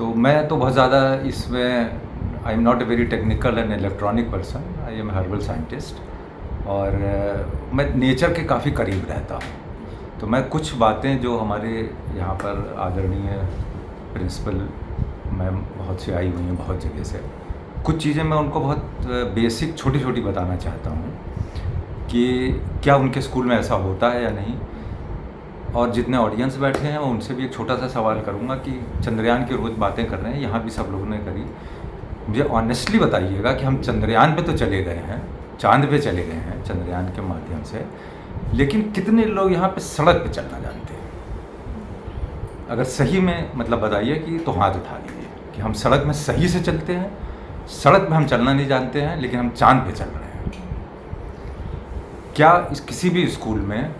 तो मैं तो बहुत ज़्यादा इसमें I am not a very technical and electronic person, I am herbal scientist. और मैं नेचर के काफ़ी करीब रहता हूँ। तो मैं कुछ बातें जो हमारे यहाँ पर आदरणीय प्रिंसिपल मैम बहुत सी आई हुई हैं बहुत जगह से, कुछ चीज़ें मैं उनको बहुत बेसिक छोटी छोटी बताना चाहता हूँ कि क्या उनके स्कूल में ऐसा होता है या नहीं। और जितने ऑडियंस बैठे हैं मैं उनसे भी एक छोटा सा सवाल करूँगा कि चंद्रयान की रोज़ बातें कर रहे हैं, यहाँ भी सब लोगों ने करी। मुझे ऑनेस्टली बताइएगा कि हम चंद्रयान पे तो चले गए हैं, चांद पे चले गए हैं चंद्रयान के माध्यम से, लेकिन कितने लोग यहाँ पे सड़क पे चलना जानते हैं? अगर सही में मतलब बताइए कि तो हाथ उठा लीजिए कि हम सड़क में सही से चलते हैं। सड़क में हम चलना नहीं जानते हैं, लेकिन हम चांद पे चल रहे हैं। क्या किसी भी स्कूल में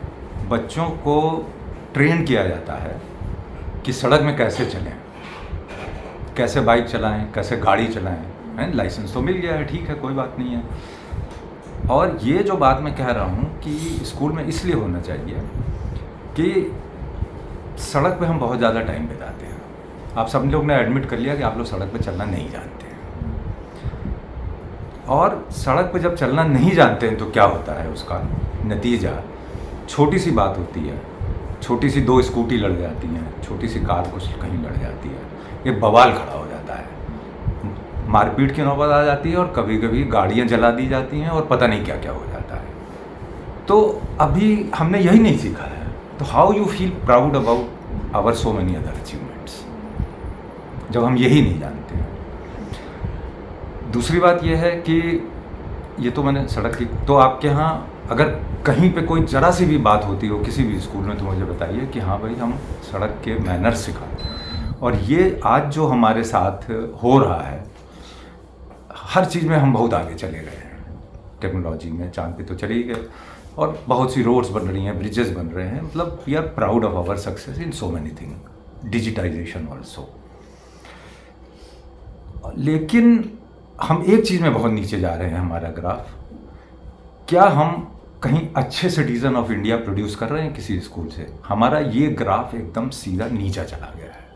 बच्चों को ट्रेन किया जाता है कि सड़क में कैसे चलें, कैसे बाइक चलाएं, कैसे गाड़ी चलाएं? हैं, लाइसेंस तो मिल गया है, ठीक है, कोई बात नहीं है। और ये जो बात मैं कह रहा हूँ कि स्कूल में इसलिए होना चाहिए कि सड़क पे हम बहुत ज़्यादा टाइम बिताते हैं। आप सब लोग ने एडमिट कर लिया कि आप लोग सड़क पे चलना नहीं जानते हैं। और सड़क पे जब चलना नहीं जानते हैं तो क्या होता है, उसका नतीजा छोटी सी बात होती है, छोटी सी दो स्कूटी लड़ जाती हैं, छोटी सी कार कुछ कहीं लड़ जाती है, ये बवाल खड़ा हो जाता है, मारपीट की नौबत आ जाती है और कभी कभी गाड़ियाँ जला दी जाती हैं और पता नहीं क्या क्या हो जाता है। तो अभी हमने यही नहीं सीखा है, तो how you feel proud about our so many other achievements जब हम यही नहीं जानते हैं। दूसरी बात यह है कि ये तो मैंने सड़क की, तो आपके यहाँ अगर कहीं पे कोई ज़रा सी भी बात होती हो किसी भी स्कूल में तो मुझे बताइए कि हाँ भाई हम सड़क के मैनर्स सिखाएं। और ये आज जो हमारे साथ हो रहा है, हर चीज़ में हम बहुत आगे चले गए हैं। टेक्नोलॉजी में चांद पे तो चले ही गए और बहुत सी रोड्स बन रही हैं, ब्रिजेस बन रहे हैं, मतलब we are proud of our success in so many thing, digitisation also. लेकिन हम एक चीज़ में बहुत नीचे जा रहे हैं, हमारा ग्राफ। क्या हम कहीं अच्छे सिटीज़न ऑफ इंडिया प्रोड्यूस कर रहे हैं किसी स्कूल से? हमारा ये ग्राफ एकदम सीधा नीचा चला गया है।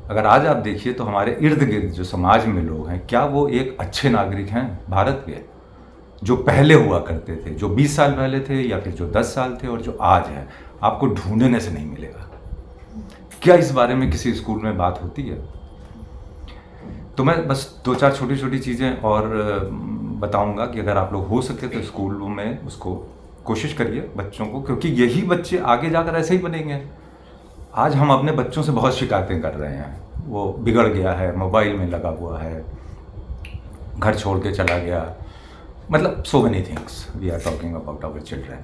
अगर आज आप देखिए तो हमारे इर्द गिर्द जो समाज में लोग हैं, क्या वो एक अच्छे नागरिक हैं भारत के, जो पहले हुआ करते थे, जो 20 साल पहले थे या फिर जो 10 साल थे और जो आज है? आपको ढूंढने से नहीं मिलेगा। क्या इस बारे में किसी स्कूल में बात होती है? तो मैं बस दो चार छोटी छोटी चीज़ें और बताऊंगा कि अगर आप लोग हो सके तो स्कूलों में उसको कोशिश करिए बच्चों को, क्योंकि यही बच्चे आगे जाकर ऐसे ही बनेंगे। आज हम अपने बच्चों से बहुत शिकायतें कर रहे हैं, वो बिगड़ गया है, मोबाइल में लगा हुआ है, घर छोड़ के चला गया, मतलब so many things we are talking about our children.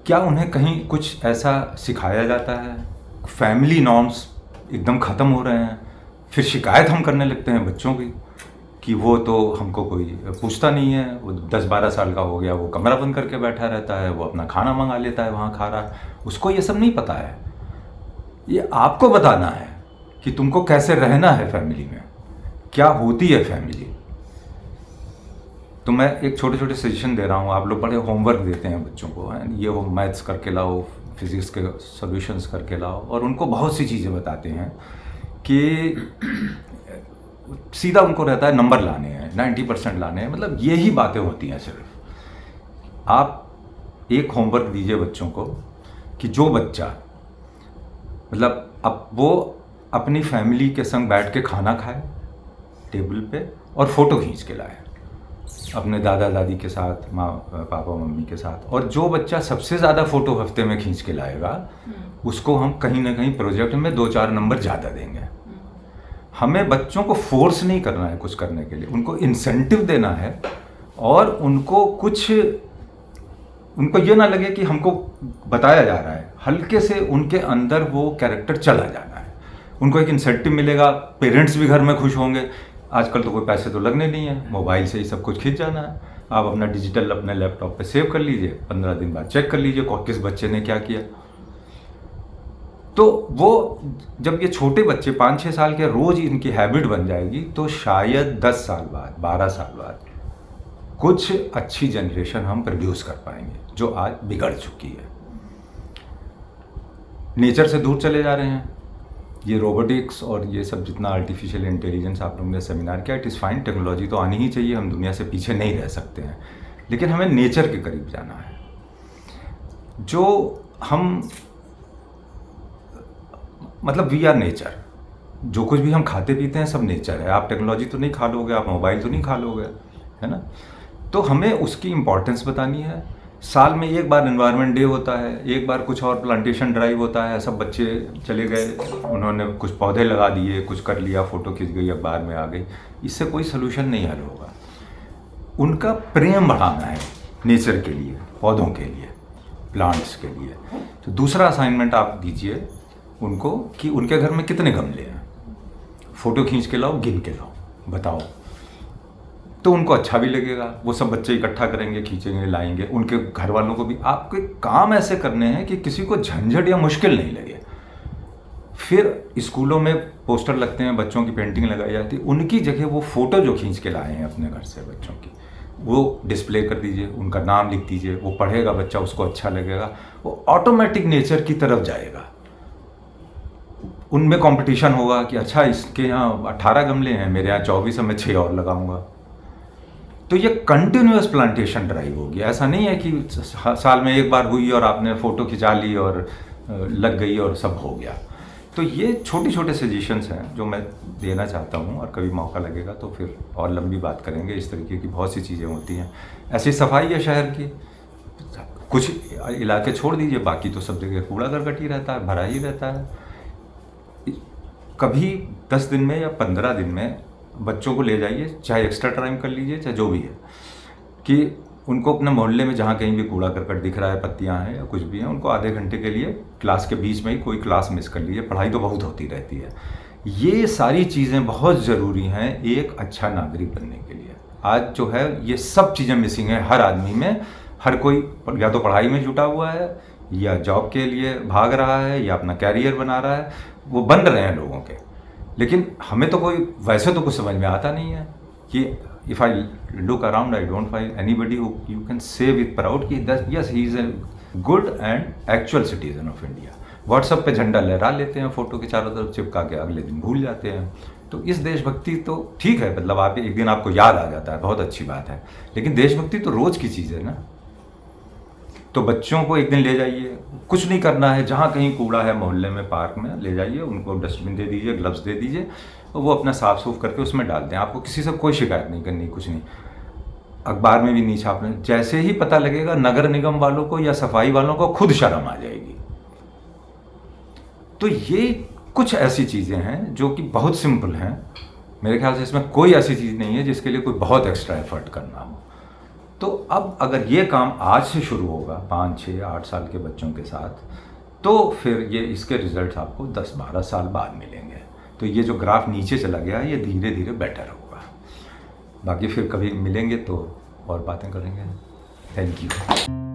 क्या उन्हें कहीं कुछ ऐसा सिखाया जाता है? फैमिली नॉर्म्स एकदम ख़त्म हो रहे हैं। फिर शिकायत हम करने लगते हैं बच्चों की कि वो तो हमको कोई पूछता नहीं है, वो 10-12 साल का हो गया, वो कमरा बंद करके बैठा रहता है, वो अपना खाना मंगा लेता है, वहाँ खा रहा है, उसको ये सब नहीं पता है। ये आपको बताना है कि तुमको कैसे रहना है फैमिली में, क्या होती है फैमिली। तो मैं एक छोटे छोटे सजेशन दे रहा हूँ। आप लोग बड़े होमवर्क देते हैं बच्चों को, है ये वो मैथ्स करके लाओ, फिजिक्स के सॉल्यूशंस करके लाओ, और उनको बहुत सी चीज़ें बताते हैं कि सीधा उनको रहता है नंबर लाने हैं, 90% लाने हैं, मतलब यही बातें होती हैं सिर्फ। आप एक होमवर्क दीजिए बच्चों को कि जो बच्चा मतलब अब वो अपनी फैमिली के संग बैठ के खाना खाए टेबल पे और फ़ोटो खींच के लाए अपने दादा दादी के साथ, माँ पापा मम्मी के साथ। और जो बच्चा सबसे ज़्यादा फ़ोटो हफ्ते में खींच के लाएगा उसको हम कहीं ना कहीं प्रोजेक्ट में 2-4 नंबर ज़्यादा देंगे। हमें बच्चों को फोर्स नहीं करना है कुछ करने के लिए, उनको इंसेंटिव देना है। और उनको कुछ, उनको ये ना लगे कि हमको बताया जा रहा है, हल्के से उनके अंदर वो कैरेक्टर चला जाना है। उनको एक इंसेंटिव मिलेगा, पेरेंट्स भी घर में खुश होंगे। आजकल तो कोई पैसे तो लगने नहीं है, मोबाइल से ही सब कुछ खींच जाना है। आप अपना डिजिटल अपने लैपटॉप पे सेव कर लीजिए, 15 दिन बाद चेक कर लीजिए किस बच्चे ने क्या किया। तो वो जब ये छोटे बच्चे 5-6 साल के रोज इनकी हैबिट बन जाएगी, तो शायद 10 साल बाद, 12 साल बाद कुछ अच्छी जनरेशन हम प्रोड्यूस कर पाएंगे जो आज बिगड़ चुकी है, नेचर से दूर चले जा रहे हैं। ये रोबोटिक्स और ये सब जितना आर्टिफिशियल इंटेलिजेंस आप लोगों ने सेमिनार किया, इट इज़ फाइन, टेक्नोलॉजी तो आनी ही चाहिए, हम दुनिया से पीछे नहीं रह सकते हैं, लेकिन हमें नेचर के करीब जाना है। जो हम मतलब वी आर नेचर, जो कुछ भी हम खाते पीते हैं सब नेचर है। आप टेक्नोलॉजी तो नहीं खा लोगे, आप मोबाइल तो नहीं खा लोगे, है ना। तो हमें उसकी इम्पोर्टेंस बतानी है। साल में एक बार एनवायरनमेंट डे होता है, एक बार कुछ और प्लांटेशन ड्राइव होता है, सब बच्चे चले गए, उन्होंने कुछ पौधे लगा दिए, कुछ कर लिया, फ़ोटो खींच गई, अखबार में आ गई, इससे कोई सलूशन नहीं हल होगा। उनका प्रेम बढ़ाना है नेचर के लिए, पौधों के लिए, प्लांट्स के लिए। तो दूसरा असाइनमेंट आप दीजिए उनको कि उनके घर में कितने गमले हैं, फ़ोटो खींच के लाओ, गिन के लाओ, बताओ। तो उनको अच्छा भी लगेगा, वो सब बच्चे इकट्ठा करेंगे, खींचेंगे, लाएंगे, उनके घर वालों को भी। आपके काम ऐसे करने हैं कि किसी को झंझट या मुश्किल नहीं लगे। फिर स्कूलों में पोस्टर लगते हैं, बच्चों की पेंटिंग लगाई जाती है, उनकी जगह वो फ़ोटो जो खींच के लाए हैं अपने घर से बच्चों की, वो डिस्प्ले कर दीजिए, उनका नाम लिख दीजिए, वो पढ़ेगा बच्चा, उसको अच्छा लगेगा, वो ऑटोमेटिक नेचर की तरफ जाएगा। उनमें कंपटीशन होगा कि अच्छा इसके यहाँ 18 गमले हैं, मेरे यहाँ 24 है, मैं 6 और लगाऊंगा। तो ये कंटिन्यूअस प्लांटेशन ड्राइव होगी। ऐसा नहीं है कि साल में एक बार हुई और आपने फ़ोटो खिंचा ली और लग गई और सब हो गया। तो ये छोटे छोटे सजेशंस हैं जो मैं देना चाहता हूँ, और कभी मौका लगेगा तो फिर और लंबी बात करेंगे। इस तरीके की बहुत सी चीज़ें होती हैं। ऐसी सफाई है शहर की, कुछ इलाके छोड़ दीजिए, बाकी तो सब जगह कूड़ा करकट ही रहता है, भरा ही रहता है। कभी 10 दिन में या 15 दिन में बच्चों को ले जाइए, चाहे एक्स्ट्रा टाइम कर लीजिए, चाहे जो भी है, कि उनको अपने मोहल्ले में जहाँ कहीं भी कूड़ा करकट दिख रहा है, पत्तियाँ हैं या कुछ भी हैं, उनको आधे घंटे के लिए क्लास के बीच में ही कोई क्लास मिस कर लीजिए। पढ़ाई तो बहुत होती रहती है। ये सारी चीज़ें बहुत ज़रूरी हैं एक अच्छा नागरिक बनने के लिए। आज जो है ये सब चीज़ें मिसिंग है हर आदमी में। हर कोई या तो पढ़ाई में जुटा हुआ है, या जॉब के लिए भाग रहा है, या अपना कैरियर बना रहा है, वो बन रहे हैं लोगों के। लेकिन हमें तो कोई वैसे तो कुछ समझ में आता नहीं है कि if I look around I don't find anybody who you can say with proud कि yes he is a good and actual citizen of India. WhatsApp पे झंडा लहरा लेते हैं, फ़ोटो के चारों तरफ चिपका के, अगले दिन भूल जाते हैं। तो इस देशभक्ति तो ठीक है, मतलब आप एक दिन आपको याद आ जाता है, बहुत अच्छी बात है, लेकिन देशभक्ति तो रोज़ की चीज़ है ना। तो बच्चों को एक दिन ले जाइए, कुछ नहीं करना है, जहाँ कहीं कूड़ा है मोहल्ले में, पार्क में ले जाइए, उनको डस्टबिन दे दीजिए, ग्लव्स दे दीजिए, और वो अपना साफ सूफ करके उसमें डाल दें। आपको किसी से कोई शिकायत नहीं करनी, कुछ नहीं, अखबार में भी नहीं छापना। जैसे ही पता लगेगा नगर निगम वालों को या सफाई वालों को खुद शर्म आ जाएगी। तो ये कुछ ऐसी चीज़ें हैं जो कि बहुत सिंपल हैं। मेरे ख्याल से इसमें कोई ऐसी चीज़ नहीं है जिसके लिए कोई बहुत एक्स्ट्रा एफर्ट करना हो। तो अब अगर ये काम आज से शुरू होगा 5, 6, 8 साल के बच्चों के साथ, तो फिर ये इसके रिजल्ट्स आपको 10-12 साल बाद मिलेंगे। तो ये जो ग्राफ नीचे चला गया ये धीरे धीरे बेटर होगा। बाकी फिर कभी मिलेंगे तो और बातें करेंगे। Thank you.